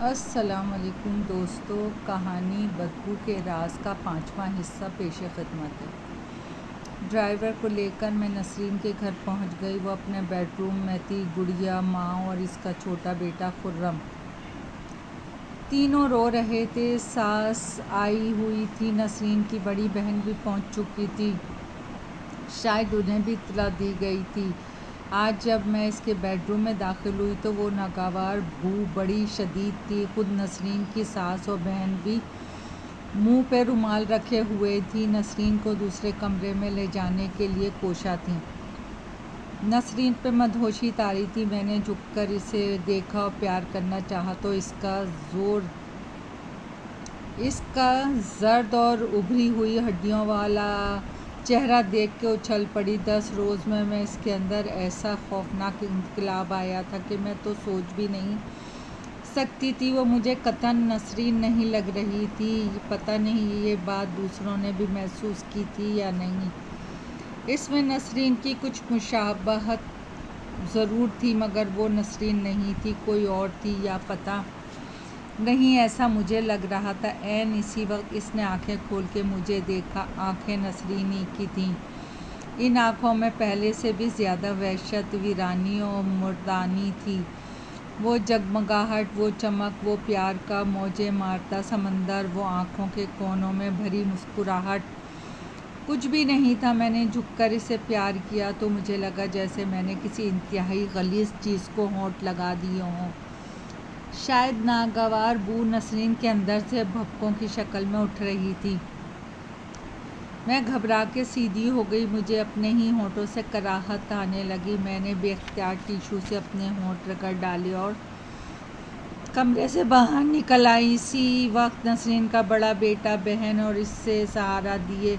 السلام علیکم دوستو، کہانی بدبو کے راز کا 5واں حصہ پیش خدمت ہے۔ ڈرائیور کو لے کر میں نسرین کے گھر پہنچ گئی۔ وہ اپنے بیڈ روم میں تھی۔ گڑیا، ماں اور اس کا چھوٹا بیٹا خرم تینوں رو رہے تھے۔ ساس آئی ہوئی تھی، نسرین کی بڑی بہن بھی پہنچ چکی تھی، شاید انہیں بھی اطلاع دی گئی تھی۔ آج جب میں اس کے بیڈ روم میں داخل ہوئی تو وہ ناگوار بو بڑی شدید تھی۔ خود نسرین کی ساس اور بہن بھی منہ پہ رومال رکھے ہوئے تھیں، نسرین کو دوسرے کمرے میں لے جانے کے لیے کوشاں تھیں۔ نسرین پہ مدہوشی طاری تھی۔ میں نے جھک کر اسے دیکھا اور پیار کرنا چاہا تو اس کا زرد اور ابھری ہوئی ہڈیوں والا چہرہ دیکھ کے اچھل پڑی۔ 10 روز میں اس کے اندر ایسا خوفناک انقلاب آیا تھا کہ میں تو سوچ بھی نہیں سکتی تھی۔ وہ مجھے قطعاً نسرین نہیں لگ رہی تھی۔ پتہ نہیں یہ بات دوسروں نے بھی محسوس کی تھی یا نہیں۔ اس میں نسرین کی کچھ مشابہت ضرور تھی، مگر وہ نسرین نہیں تھی، کوئی اور تھی، یا پتہ نہیں، ایسا مجھے لگ رہا تھا۔ عین اسی وقت اس نے آنکھیں کھول کے مجھے دیکھا۔ آنکھیں نسرین ہی کی تھیں۔ ان آنکھوں میں پہلے سے بھی زیادہ وحشت، ویرانی اور مردانی تھی۔ وہ جگمگاہٹ، وہ چمک، وہ پیار کا موجیں مارتا سمندر، وہ آنکھوں کے کونوں میں بھری مسکراہٹ، کچھ بھی نہیں تھا۔ میں نے جھک کر اسے پیار کیا تو مجھے لگا جیسے میں نے کسی انتہائی غلیظ چیز کو ہونٹ لگا دیے ہوں۔ شاید ناگوار بو نسرین کے اندر سے بھپکوں کی شکل میں اٹھ رہی تھی۔ میں گھبرا کے سیدھی ہو گئی۔ مجھے اپنے ہی ہونٹوں سے کراہت آنے لگی۔ میں نے بے اختیار ٹیشو سے اپنے ہونٹ رگڑ ڈالے اور کمرے سے باہر نکل آئی۔ اسی وقت نسرین کا بڑا بیٹا، بہن اور اس سے سہارا دیے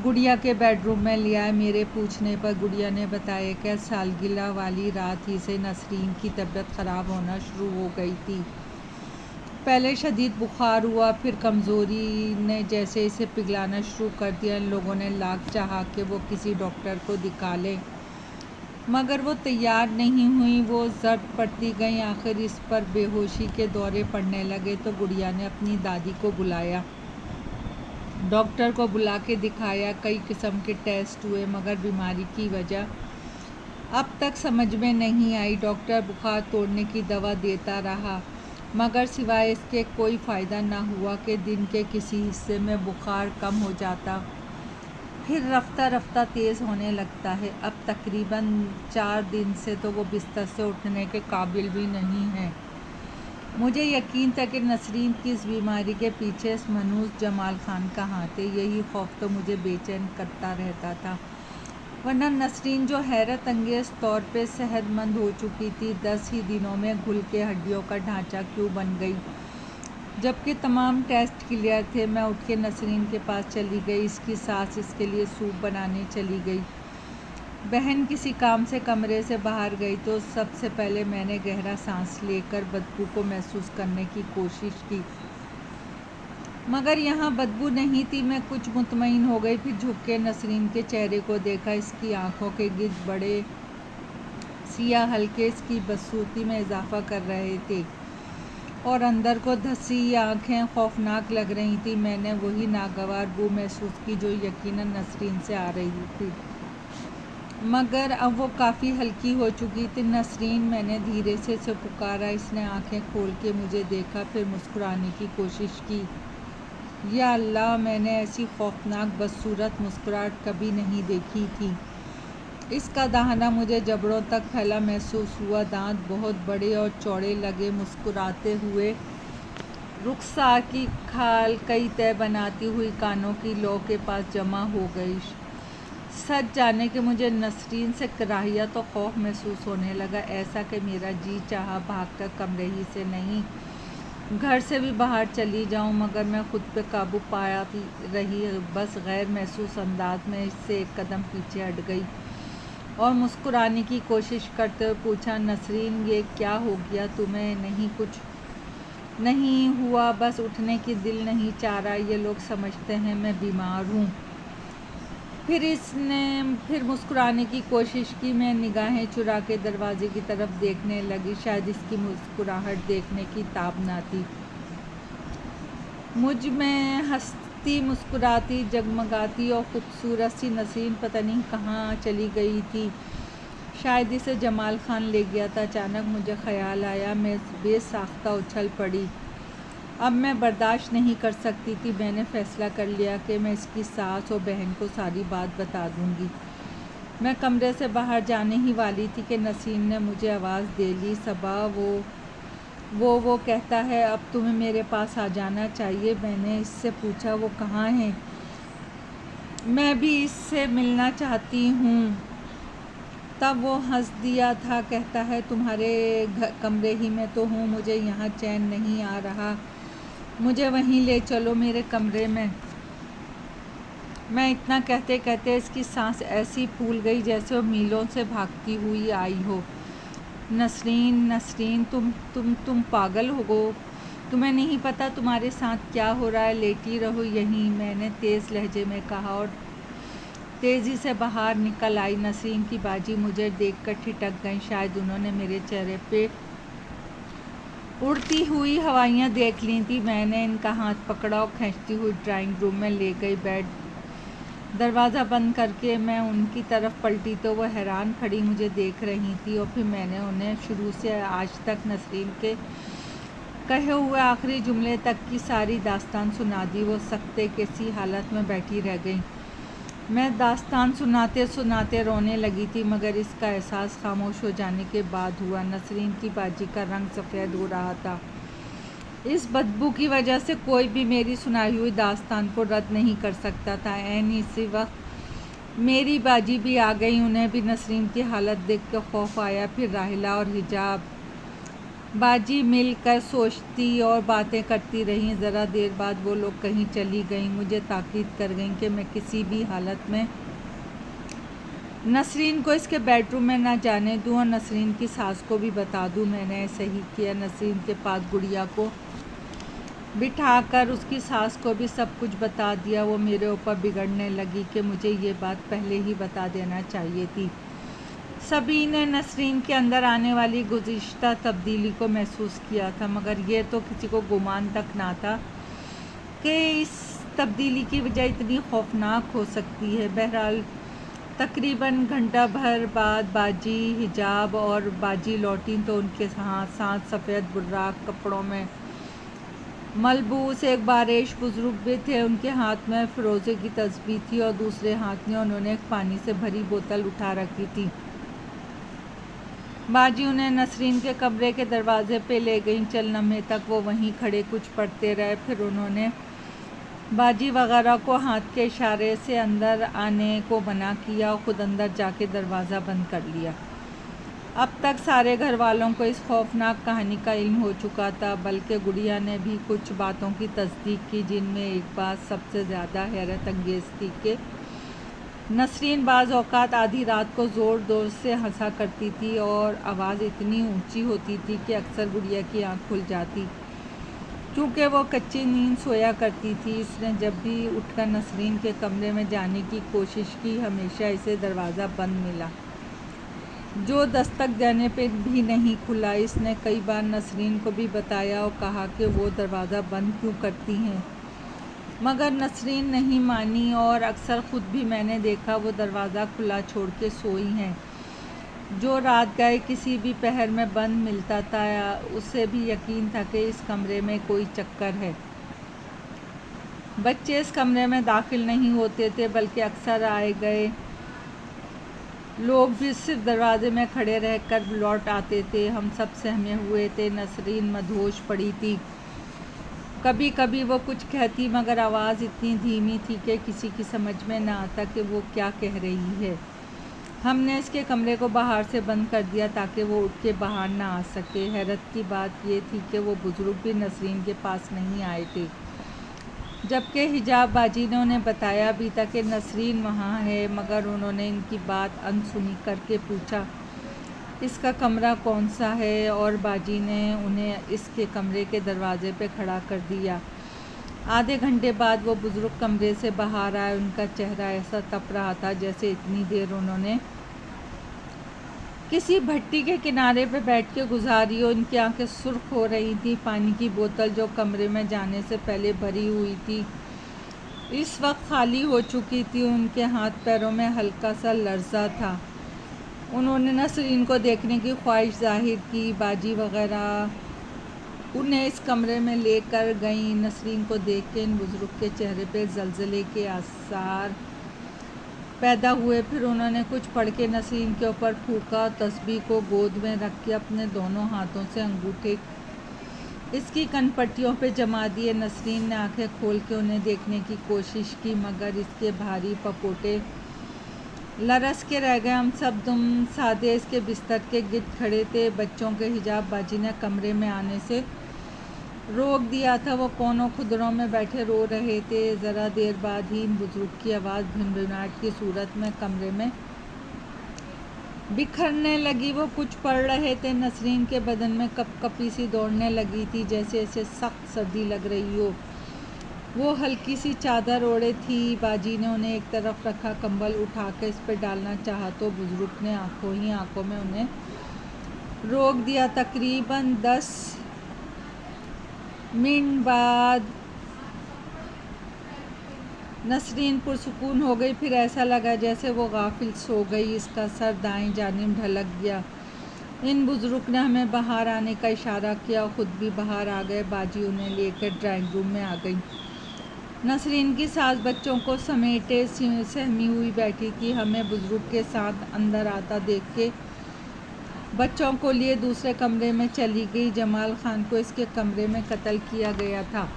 گڑیا کے بیڈ روم میں لے آئے۔ میرے پوچھنے پر گڑیا نے بتایا کہ سالگرہ والی رات ہی سے نسرین کی طبیعت خراب ہونا شروع ہو گئی تھی۔ پہلے شدید بخار ہوا، پھر کمزوری نے جیسے اسے پگھلانا شروع کر دیا۔ ان لوگوں نے لاکھ چاہا کہ وہ کسی ڈاکٹر کو دکھا لے، مگر وہ تیار نہیں ہوئیں۔ وہ زرد پڑتی گئیں، آخر اس پر بے ہوشی کے دورے پڑنے لگے تو گڑیا نے اپنی دادی کو بلایا، ڈاکٹر کو بلا کے دکھایا۔ کئی قسم کے ٹیسٹ ہوئے، مگر بیماری کی وجہ اب تک سمجھ میں نہیں آئی۔ ڈاکٹر بخار توڑنے کی دوا دیتا رہا، مگر سوائے اس کے کوئی فائدہ نہ ہوا کہ دن کے کسی حصے میں بخار کم ہو جاتا، پھر رفتہ رفتہ تیز ہونے لگتا ہے۔ اب تقریباً 4 دن سے تو وہ بستر سے اٹھنے کے قابل بھی نہیں ہے۔ مجھے یقین تھا کہ نسرین کی اس بیماری کے پیچھے اس منحوس جمال خان کا ہاتھ ہے۔ یہی خوف تو مجھے بے چین کرتا رہتا تھا، ورنہ نسرین جو حیرت انگیز طور پہ صحت مند ہو چکی تھی، 10 ہی دنوں میں گھل کے ہڈیوں کا ڈھانچہ کیوں بن گئی، جبکہ تمام ٹیسٹ کلیئر تھے۔ میں اٹھ کے نسرین کے پاس چلی گئی۔ اس کی ساس اس کے لیے سوپ بنانے چلی گئی، بہن کسی کام سے کمرے سے باہر گئی تو سب سے پہلے میں نے گہرا سانس لے کر بدبو کو محسوس کرنے کی کوشش کی، مگر یہاں بدبو نہیں تھی۔ میں کچھ مطمئن ہو گئی، پھر جھک کے نسرین کے چہرے کو دیکھا۔ اس کی آنکھوں کے گرد بڑے سیاہ حلقے اس کی بدصورتی میں اضافہ کر رہے تھے، اور اندر کو دھسی آنکھیں خوفناک لگ رہی تھیں۔ میں نے وہی ناگوار بو محسوس کی جو یقیناً نسرین سے آ رہی تھی، مگر اب وہ کافی ہلکی ہو چکی تھی۔ نسرین، میں نے دھیرے سے اسے پکارا۔ اس نے آنکھیں کھول کے مجھے دیکھا، پھر مسکرانے کی کوشش کی۔ یا اللہ، میں نے ایسی خوفناک بدصورت مسکراہٹ کبھی نہیں دیکھی تھی۔ اس کا دہانہ مجھے جبڑوں تک پھیلا محسوس ہوا، دانت بہت بڑے اور چوڑے لگے۔ مسکراتے ہوئے رخسار کی کھال کئی تہہ بناتی ہوئی کانوں کی لو کے پاس جمع ہو گئی۔ سچ جانے کہ مجھے نسرین سے کراہیت اور خوف محسوس ہونے لگا، ایسا کہ میرا جی چاہا بھاگ کر کمرے ہی سے نہیں، گھر سے بھی باہر چلی جاؤں، مگر میں خود پہ قابو پایا رہی، بس غیر محسوس انداز میں اس سے ایک قدم پیچھے ہٹ گئی اور مسکرانے کی کوشش کرتے ہوئے پوچھا، نسرین، یہ کیا ہو گیا تمہیں؟ نہیں، کچھ نہیں ہوا، بس اٹھنے کی دل نہیں چاہ رہا۔ یہ لوگ سمجھتے ہیں میں بیمار ہوں۔ फिर मुस्कुराने की कोशिश की। मैं निगाहें चुरा के दरवाजे की तरफ देखने लगी। शायद इसकी मुस्कुराहट देखने की ताब ना थी। मुझ में हंसती, मुस्कुराती, जगमगाती और खूबसूरत सी नसरीन पता नहीं कहाँ चली गई थी। शायद इसे जमाल खान ले गया था। अचानक मुझे ख़याल आया। मैं बेसाख्ता उछल पड़ी। अब मैं बर्दाश्त नहीं कर सकती थी। मैंने फ़ैसला कर लिया कि मैं इसकी सास और बहन को सारी बात बता दूंगी। मैं कमरे से बाहर जाने ही वाली थी कि नसीम ने मुझे आवाज़ दे ली। सबा, वो कहता है अब तुम्हें मेरे पास आ जाना चाहिए। मैंने इससे पूछा वो कहाँ है? मैं भी इससे मिलना चाहती हूँ। तब वो हंस दिया था। कहता है तुम्हारे कमरे ही में तो हूँ, मुझे यहाँ चैन नहीं आ रहा, मुझे वहीं ले चलो मेरे कमरे में। मैं इतना कहते कहते इसकी सांस ऐसी फूल गई जैसे वो मीलों से भागती हुई आई हो। नसरीन, तुम पागल हो गो। तुम्हें नहीं पता तुम्हारे साथ क्या हो रहा है। लेटी रहो यहीं, मैंने तेज़ लहजे में कहा और तेज़ी से बाहर निकल आई। नसरीन की बाजी मुझे देखकर ठिठक गई। शायद उन्होंने मेरे चेहरे पे उड़ती हुई हवाइयाँ देख ली थी। मैंने इनका हाथ पकड़ा और खींचती हुई ड्राइंग रूम में ले गई। दरवाज़ा बंद करके मैं उनकी तरफ पलटी तो वो हैरान खड़ी मुझे देख रही थी। और फिर मैंने उन्हें शुरू से आज तक नसरीन के कहे हुए आखिरी जुमले तक की सारी दास्तान सुना दी। वो सख्ते कैसी हालत में बैठी रह गई। मैं दास्तान सुनाते सुनाते रोने लगी थी, मगर इसका एहसास खामोश हो जाने के बाद हुआ। नसरीन की बाजी का रंग सफ़ेद हो रहा था। इस बदबू की वजह से कोई भी मेरी सुनाई हुई दास्तान को रद्द नहीं कर सकता था। ऐन इसी वक्त मेरी बाजी भी आ गई। उन्हें भी नसरीन की हालत देख कर खौफ आया। फिर राहिला और हिजाब बाजी मिल कर सोचती और बातें करती रहीं। ज़रा देर बाद वो लोग कहीं चली गईं। मुझे ताकीद कर गईं कि मैं किसी भी हालत में नसरीन को इसके बेडरूम में ना जाने दूं और नसरीन की सास को भी बता दूं। मैंने ऐसे ही किया। नसरीन के पास गुड़िया को बिठाकर उसकी सास को भी सब कुछ बता दिया। वो मेरे ऊपर बिगड़ने लगी कि मुझे ये बात पहले ही बता देना चाहिए थी। सभी ने नसरीन के अंदर आने वाली गुज़िश्ता तब्दीली को महसूस किया था, मगर ये तो किसी को गुमान तक ना था कि इस तब्दीली की वजह इतनी खौफनाक हो सकती है। बहरहाल तकरीबन घंटा भर बाद बाजी, हिजाब और बाजी लौटी तो उनके साथ सफ़ेद बुर्राक कपड़ों में मलबूस एक बारिश बुजुर्ग भी थे। उनके हाथ में फ़िरोज़े की तस्बीह थी और दूसरे हाथ में उन्होंने एक पानी से भरी बोतल उठा रखी थी। बाजी उन्हें नसरीन के कमरे के दरवाजे पे ले गईं। चल लम्हे तक वो वहीं खड़े कुछ पढ़ते रहे। फिर उन्होंने बाजी वगैरह को हाथ के इशारे से अंदर आने को मना किया और ख़ुद अंदर जाके दरवाज़ा बंद कर लिया। अब तक सारे घर वालों को इस खौफनाक कहानी का इल्म हो चुका था, बल्कि गुड़िया ने भी कुछ बातों की तस्दीक की, जिनमें एक बात सबसे ज़्यादा हैरत अंगेज़ थी कि नसरीन बाज़ औक़ात आधी रात को ज़ोर से हंसा करती थी और आवाज़ इतनी ऊंची होती थी कि अक्सर गुड़िया की आंख खुल जाती। चूँकि वो कच्ची नींद सोया करती थी, इसने जब भी उठकर नसरीन के कमरे में जाने की कोशिश की, हमेशा इसे दरवाज़ा बंद मिला, जो दस्तक देने पे भी नहीं खुला। इसने कई बार नसरीन को भी बताया और कहा कि वो दरवाज़ा बंद क्यों करती हैं, मगर नसरीन नहीं मानी और अक्सर ख़ुद भी मैंने देखा वो दरवाज़ा खुला छोड़ के सोई हैं। जो रात गए किसी भी पहर में बंद मिलता था, उसे भी यकीन था कि इस कमरे में कोई चक्कर है। बच्चे इस कमरे में दाखिल नहीं होते थे, बल्कि अक्सर आए गए लोग भी सिर्फ दरवाजे में खड़े रहकर लौट आते थे। हम सब सहमे हुए थे। नसरीन मदहोश पड़ी थी। कभी कभी वो कुछ कहती, मगर आवाज़ इतनी धीमी थी कि किसी की समझ में ना आता कि वो क्या कह रही है। हमने इसके कमरे को बाहर से बंद कर दिया ताकि वो उठ के बाहर ना आ सके। हैरत की बात ये थी कि वो बुज़ुर्ग भी नसरीन के पास नहीं आए थे, जबकि हिजाब बाजी ने उन्हें बताया भी था कि नसरीन वहाँ है, मगर उन्होंने इनकी बात अनसुनी करके पूछा इसका कमरा कौन सा है, और बाजी ने उन्हें इसके कमरे के दरवाजे पे खड़ा कर दिया। आधे घंटे बाद वो बुज़ुर्ग कमरे से बाहर आए। उनका चेहरा ऐसा तप रहा था जैसे इतनी देर उन्होंने किसी भट्टी के किनारे पे बैठ के गुजारी हो। उनकी आंखें सुर्ख हो रही थी। पानी की बोतल जो कमरे में जाने से पहले भरी हुई थी इस वक्त खाली हो चुकी थी। उनके हाथ पैरों में हल्का सा लर्जा था। उन्होंने नसरीन को देखने की ख्वाहिश जाहिर की। बाजी वगैरह उन्हें इस कमरे में लेकर गई। नसरीन को देख के इन बुज़ुर्ग के चेहरे पे ज़लज़ले के आसार पैदा हुए। फिर उन्होंने कुछ पढ़ के नसरीन के ऊपर फूंका। तस्बीह को गोद में रख के अपने दोनों हाथों से अंगूठे इसकी कनपट्टियों पे जमा दिए। नसरीन ने आंखें खोल के उन्हें देखने की कोशिश की मगर इसके भारी पपोटे लरस के रह गए। हम सब दुम सादे इसके बिस्तर के गिर्द खड़े थे। बच्चों के हिजाब बाजी ने कमरे में आने से रोक दिया था। वो कोनों खुदरों में बैठे रो रहे थे। ज़रा देर बाद ही बुज़ुर्ग की आवाज़ भिनभिनाहट की सूरत में कमरे में बिखरने लगी। वो कुछ पढ़ रहे थे। नसरीन के बदन में कपकपी सी दौड़ने लगी थी जैसे इसे सख्त सर्दी लग रही हो। वो हल्की सी चादर ओढ़े थी। बाजी ने उन्हें एक तरफ रखा। कंबल उठा कर इस पर डालना चाहा तो बुज़ुर्ग ने आंखों में उन्हें रोक दिया। तकरीबन 10 मिनट बाद नसरीन पुरसुकून हो गई। फिर ऐसा लगा जैसे वो गाफिल सो गई। इसका सर दाएं जानिब ढलक गया। इन बुज़ुर्ग ने हमें बाहर आने का इशारा किया और ख़ुद भी बाहर आ गए। बाजी उन्हें लेकर ड्राइंग रूम में आ गई। नसरीन की सास बच्चों को समेटे सहमी हुई बैठी थी। हमें बुज़ुर्ग के साथ अंदर आता देख के बच्चों को लिए दूसरे कमरे में चली गई। जमाल खान को इसके कमरे में कत्ल किया गया था।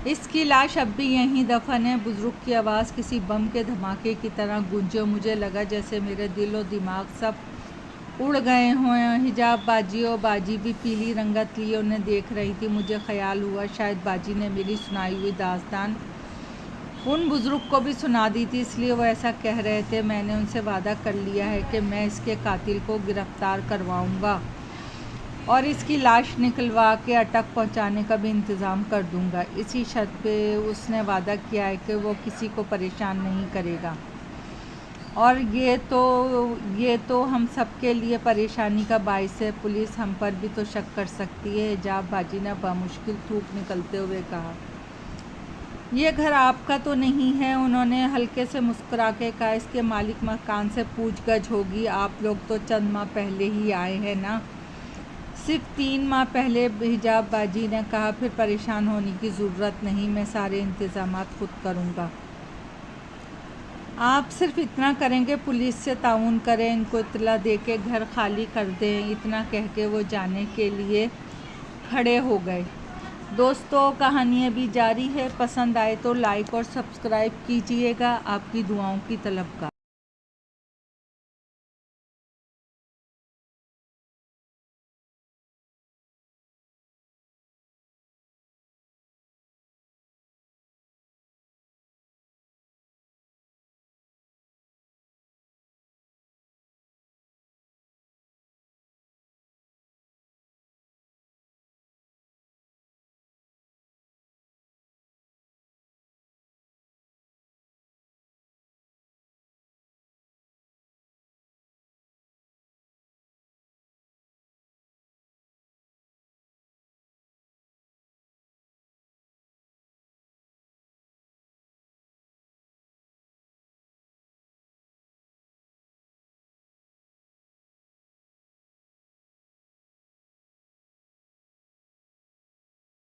इसकी लाश अब भी यहीं दफन है। बुज़ुर्ग की आवाज़ किसी बम के धमाके की तरह गूंजे। मुझे लगा जैसे मेरे दिल और दिमाग सब उड़ गए हों। हिजाब बाजी और बाजी भी पीली रंगत लिए उन्हें देख रही थी। मुझे ख्याल हुआ शायद बाजी ने मेरी सुनाई हुई दास्तान उन बुज़ुर्ग को भी सुना दी थी इसलिए वो ऐसा कह रहे थे। मैंने उनसे वादा कर लिया है कि मैं इसके कातिल को गिरफ़्तार करवाऊंगा और इसकी लाश निकलवा के अटक पहुंचाने का भी इंतज़ाम कर दूंगा। इसी शर्त पे उसने वादा किया है कि वो किसी को परेशान नहीं करेगा और ये तो हम सब के लिए परेशानी का बाइस है। पुलिस हम पर भी तो शक कर सकती है। हिजाब बाजी ने बामुश्किल थूक निकलते हुए कहा। ये घर आपका तो नहीं है? उन्होंने हल्के से मुस्कुरा के कहा। इसके मालिक मकान से पूछगछ होगी। आप लोग तो चंद माह पहले ही आए हैं ना? सिर्फ 3 माह पहले, हिजाब बाजी ने कहा। फिर परेशान होने की ज़रूरत नहीं, मैं सारे इंतज़ामात खुद करूँगा। आप सिर्फ इतना करेंगे, पुलिस से ताउन करें, इनको इत्तला दे के घर खाली कर दें। इतना कह के वो जाने के लिए खड़े हो गए। दोस्तों, कहानी अभी जारी है। पसंद आए तो लाइक और सब्सक्राइब कीजिएगा। आपकी दुआओं की तलब का।